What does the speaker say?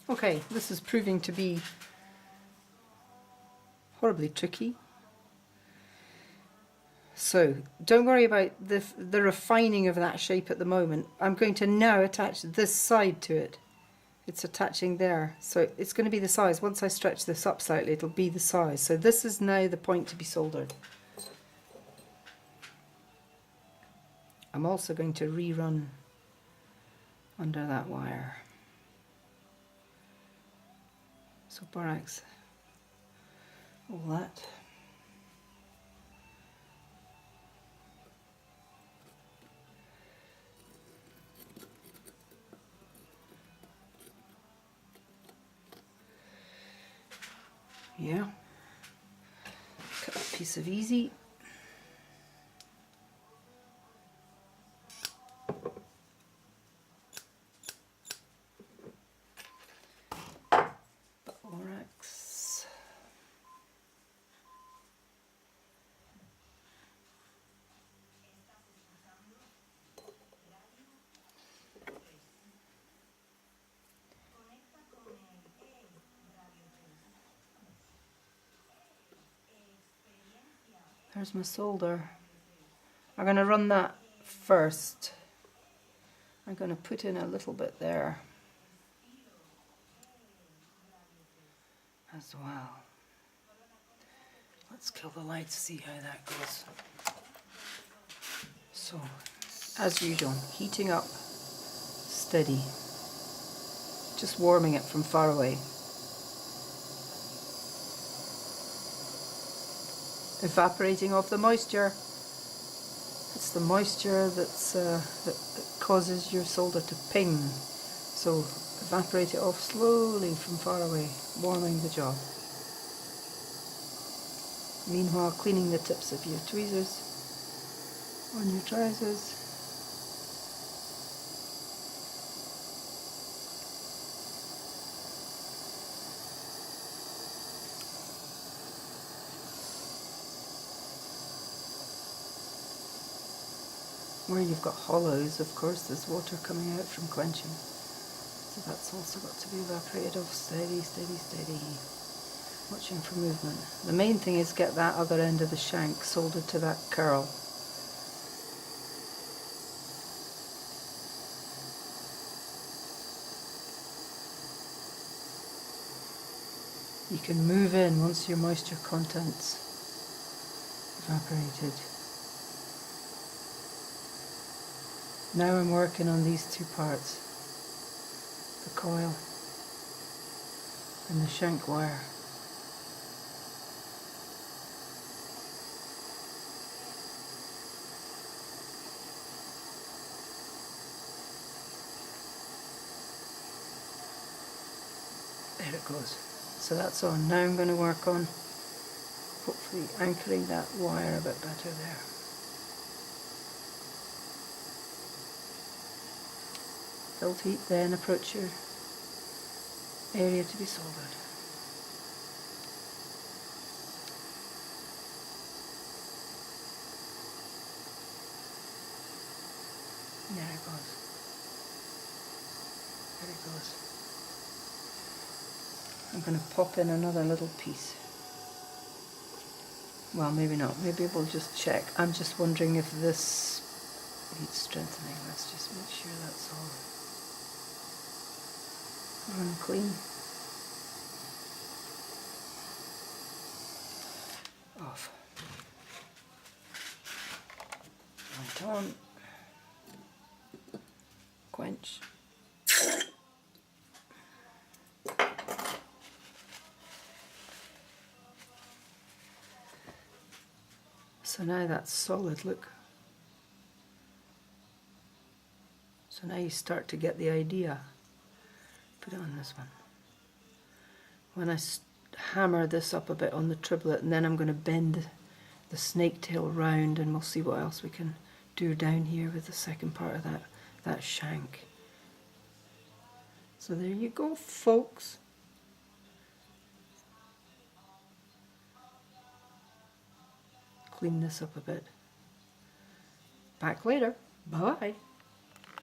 Okay, this is proving to be horribly tricky. So don't worry about the refining of that shape at the moment. I'm going to now attach this side to it. It's attaching there, so it's going to be the size. Once I stretch this up slightly, it'll be the size. So this is now the point to be soldered. I'm also going to rerun under that wire. So borax, all that. Yeah, cut a piece of easy. Borax. There's my solder. I'm going to run that first. I'm going to put in a little bit there as well. Let's kill the lights, see how that goes. So, as usual, heating up steady, just warming it from far away. Evaporating off the moisture. It's the moisture that causes your solder to ping. So evaporate it off slowly from far away, warming the job. Meanwhile, cleaning the tips of your tweezers on your trousers. Where you've got hollows, of course, there's water coming out from quenching. So that's also got to be evaporated off steady, steady, steady. Watching for movement. The main thing is get that other end of the shank soldered to that curl. You can move in once your moisture content's evaporated. Now I'm working on these two parts, the coil and the shank wire. There it goes. So that's on. Now I'm going to work on hopefully anchoring that wire a bit better there. Build heat, then approach your area to be soldered. There it goes. There it goes. I'm going to pop in another little piece. Well, maybe not. Maybe we'll just check. I'm just wondering if this needs strengthening. Let's just make sure that's all run clean. Off. Right on. Quench. So now that's solid, look. So now you start to get the idea. Put it on this one. When I hammer this up a bit on the triplet, and then I'm going to bend the snake tail round, and we'll see what else we can do down here with the second part of that shank. So there you go, folks. Clean this up a bit. Back later. Bye.